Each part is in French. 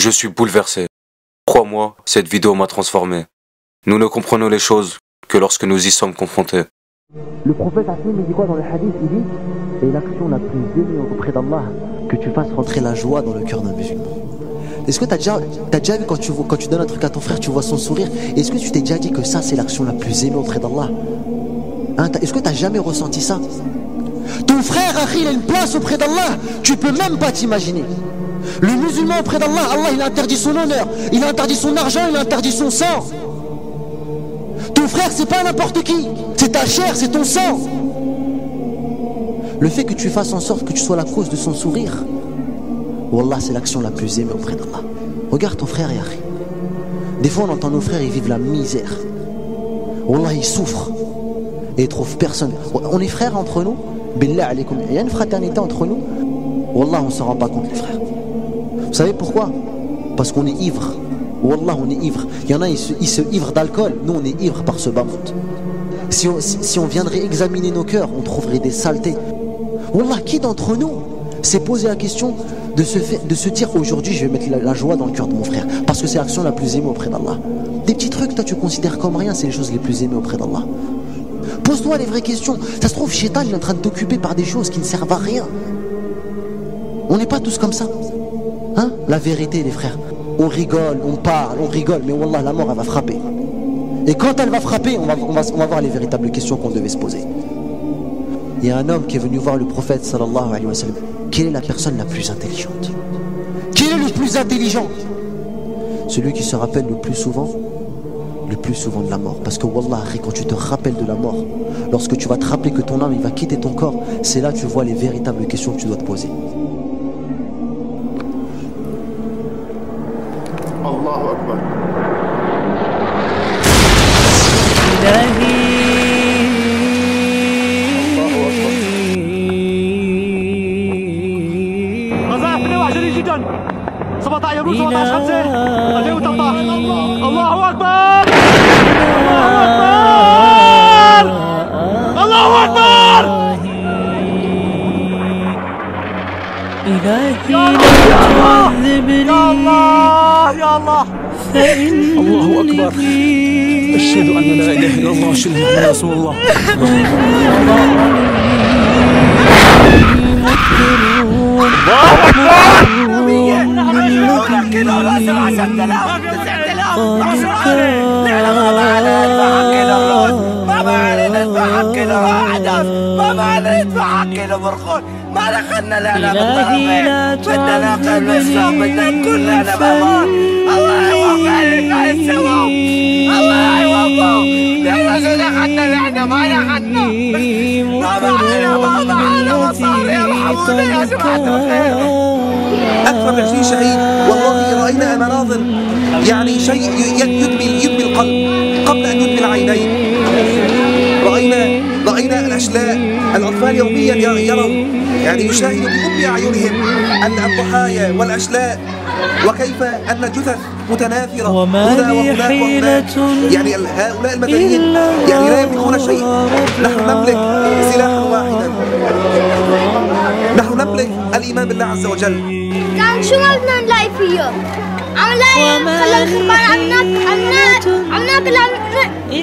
Je suis bouleversé. Crois-moi, cette vidéo m'a transformé. Nous ne comprenons les choses que lorsque nous y sommes confrontés. Le prophète il dit quoi dans le hadith? Il dit: et l'action la plus aimée auprès d'Allah, que tu fasses rentrer la joie dans le cœur d'un musulman. Est-ce que t'as déjà vu quand tu donnes un truc à ton frère, tu vois son sourire? Est-ce que tu t'es déjà dit que ça c'est l'action la plus aimée auprès d'Allah? Hein, est-ce que t'as jamais ressenti ça? Ton frère, il a une place auprès d'Allah, tu peux même pas t'imaginer. Le musulman auprès d'Allah, Allah il a interdit son honneur, il a interdit son argent, il a interdit son sang. Ton frère c'est pas n'importe qui, c'est ta chair, c'est ton sang. Le fait que tu fasses en sorte que tu sois la cause de son sourire, Wallah c'est l'action la plus aimée auprès d'Allah. Regarde ton frère Yahri. Des fois on entend nos frères, ils vivent la misère. Wallah ils souffrent et ils trouvent personne. On est frères entre nous, billah alaykoum. Il y a une fraternité entre nous. Wallah on s'en rend pas compte les frères. Vous savez pourquoi? Parce qu'on est ivre. Wallah on est ivre. Il y en a ils se ivrent d'alcool. Nous on est ivre par ce bas monde. Si on viendrait examiner nos cœurs, on trouverait des saletés. Wallah, qui d'entre nous s'est posé la question de se dire aujourd'hui je vais mettre la joie dans le cœur de mon frère parce que c'est l'action la plus aimée auprès d'Allah. Des petits trucs toi tu considères comme rien, c'est les choses les plus aimées auprès d'Allah. Pose-toi les vraies questions. Ça se trouve Shaitan il est en train de t'occuper par des choses qui ne servent à rien. On n'est pas tous comme ça, hein? La vérité les frères, on rigole, on parle, on rigole, mais Wallah la mort elle va frapper. Et quand elle va frapper, on va voir les véritables questions qu'on devait se poser. Il y a un homme qui est venu voir le prophète sallallahu alayhi wa sallam. Quelle est la personne la plus intelligente? Quel est le plus intelligent? Celui qui se rappelle le plus souvent de la mort. Parce que wallah, quand tu te rappelles de la mort, lorsque tu vas te rappeler que ton âme il va quitter ton corps, c'est là que tu vois les véritables questions que tu dois te poser. Allahu Akbar. جدا 17 يورو 17 5 2013 الله اكبر الله اكبر إلهي لا تعذبني يا الله يا الله الله أكبر أشهد أن لا إله إلا الله وأشهد أن رسول الله ما دخلنا لنا بالطرفين بدنا قلب الشام بدنا كلنا بأمان الله يوفق عليك على السماء الله يوفق لما دخلنا لنا ما دخلنا ما معنا مصاري ارحمونا يا جماعة الخير. أكثر من 20 شهيد والله رأينا مناظر يعني شيء يدمي القلب قبل أن يدمي العينين. رأينا الأشلاء، الأطفال يوميا يرون يعني يشاهدوا بأم أعينهم الضحايا والأشلاء وكيف أن الجثث متناثرة هنا وهناك وهناك. يعني هؤلاء المدنيين يعني لا يملكون شيء. نحن نملك سلاحا واحدا، نحن نملك الإيمان بالله عز وجل. كان شو ما بدنا نلاقي فيه؟ عم نلاقي خلى الخربان عم ناكل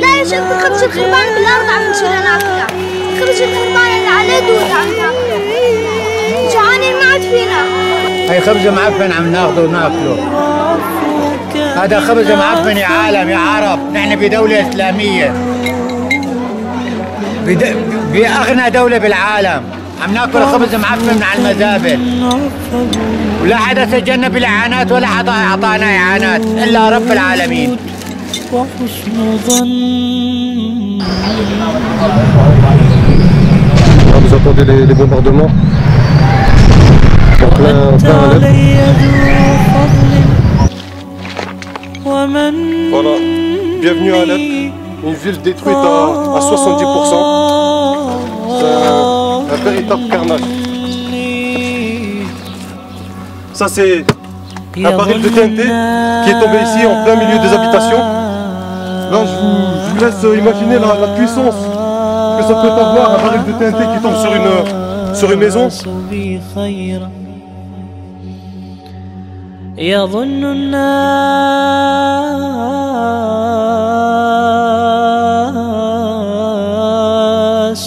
لا يشد خبز الخربان بالأرض عم نشيل ناكله. خبز الخربان اللي عليه دود عم ناكله. جوعانين ما عاد فينا. هي خبز معفن عم ناخذه وناكله. هذا خبز معفن يا عالم يا عرب، نحن بدولة إسلامية. بأغنى دولة بالعالم، عم ناكل خبز معفن من على المزابل. ولا حدا سجلنا بالإعانات ولا حدا أعطانا إعانات إلا رب العالمين. وحسن ظن. Vous entendez les bombardements en plein Voilà, bienvenue à Alep, une ville détruite à 70%. C'est un véritable carnage. Ça c'est un baril de TNT qui est tombé ici en plein milieu des habitations. Là je vous laisse imaginer la puissance que ça peut avoir, un baril de TNT qui tombe sur une maison. يظن الناس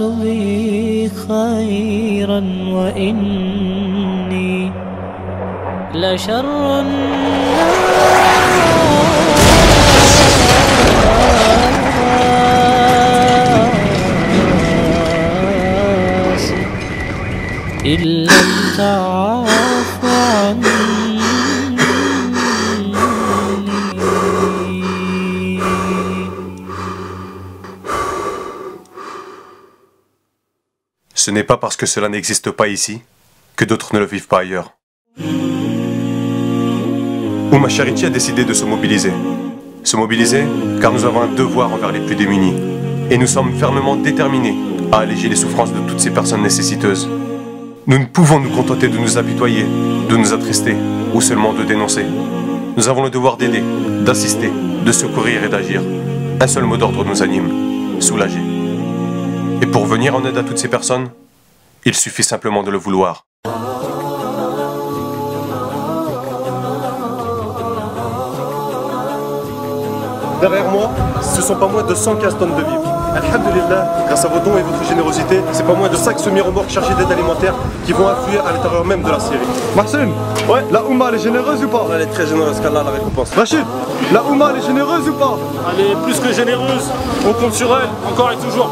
بي خيرا وإني لشر الناس إن لم تعف عني. Ce n'est pas parce que cela n'existe pas ici que d'autres ne le vivent pas ailleurs. Oumma Charity a décidé de se mobiliser. Se mobiliser car nous avons un devoir envers les plus démunis. Et nous sommes fermement déterminés à alléger les souffrances de toutes ces personnes nécessiteuses. Nous ne pouvons nous contenter de nous apitoyer, de nous attrister ou seulement de dénoncer. Nous avons le devoir d'aider, d'assister, de secourir et d'agir. Un seul mot d'ordre nous anime, soulager. Et pour venir en aide à toutes ces personnes, il suffit simplement de le vouloir. Derrière moi, ce sont pas moins de 115 tonnes de vivres. Alhamdulillah, grâce à vos dons et votre générosité, c'est pas moins de 5 semi-remorques chargées d'aide alimentaire qui vont affluer à l'intérieur même de la Syrie. Mahsen, ouais. La Oumma elle est généreuse ou pas? Elle est très généreuse, qu'Allah la récompense. Rachid, la Oumma elle est généreuse ou pas? Elle est plus que généreuse, on compte sur elle, encore et toujours.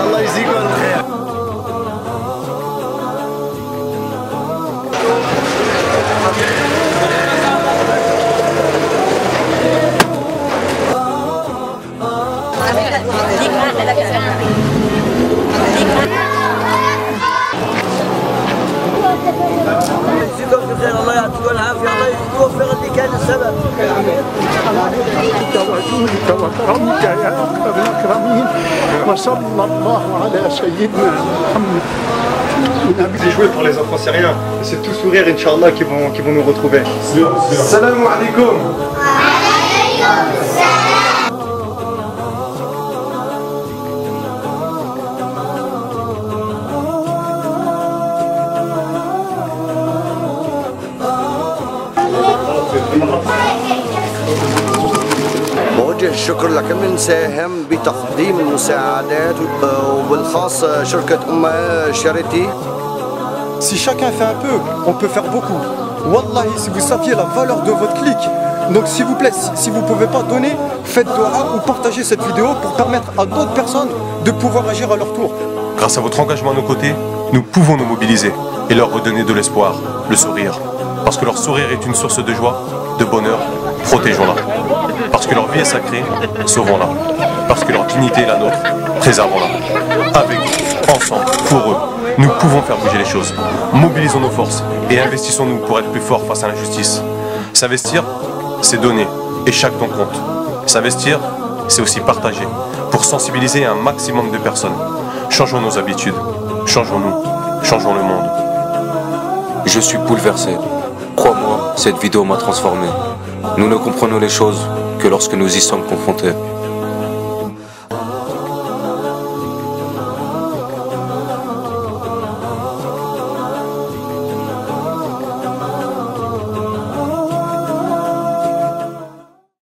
الله يجزيكم الخير. يجزيكم بخير، الله يعطيكم العافيه، الله يوفق اللي كان السبب. وكرمك يا اكرم الاكرمين وصلى الله على سيدنا محمد. C'est joué pour les enfants syriens. C'est tout sourire, Inch'Allah, qui vont nous retrouver. Salam alaikum. بوجه الشكر لكل من ساهم بتقديم المساعدات وبالخاص شركة أمة شاريتي. Si chacun fait un peu, on peut faire beaucoup. Wallahi, si vous saviez la valeur de votre clic. Donc s'il vous plaît, si vous ne pouvez pas donner, faites dua ou partagez cette vidéo pour permettre à d'autres personnes de pouvoir agir à leur tour. Grâce à votre engagement à nos côtés, nous pouvons nous mobiliser et leur redonner de l'espoir, le sourire. Parce que leur sourire est une source de joie, de bonheur, protégeons-la. Parce que leur vie est sacrée, sauvons-la. Parce que leur dignité est la nôtre, préservons-la. Avec eux, ensemble, pour eux, nous pouvons faire bouger les choses. Mobilisons nos forces et investissons-nous pour être plus forts face à l'injustice. S'investir, c'est donner, et chaque don compte. S'investir, c'est aussi partager, pour sensibiliser un maximum de personnes. Changeons nos habitudes, changeons-nous, changeons le monde. Je suis bouleversé. Crois-moi, cette vidéo m'a transformé. Nous ne comprenons les choses que lorsque nous y sommes confrontés.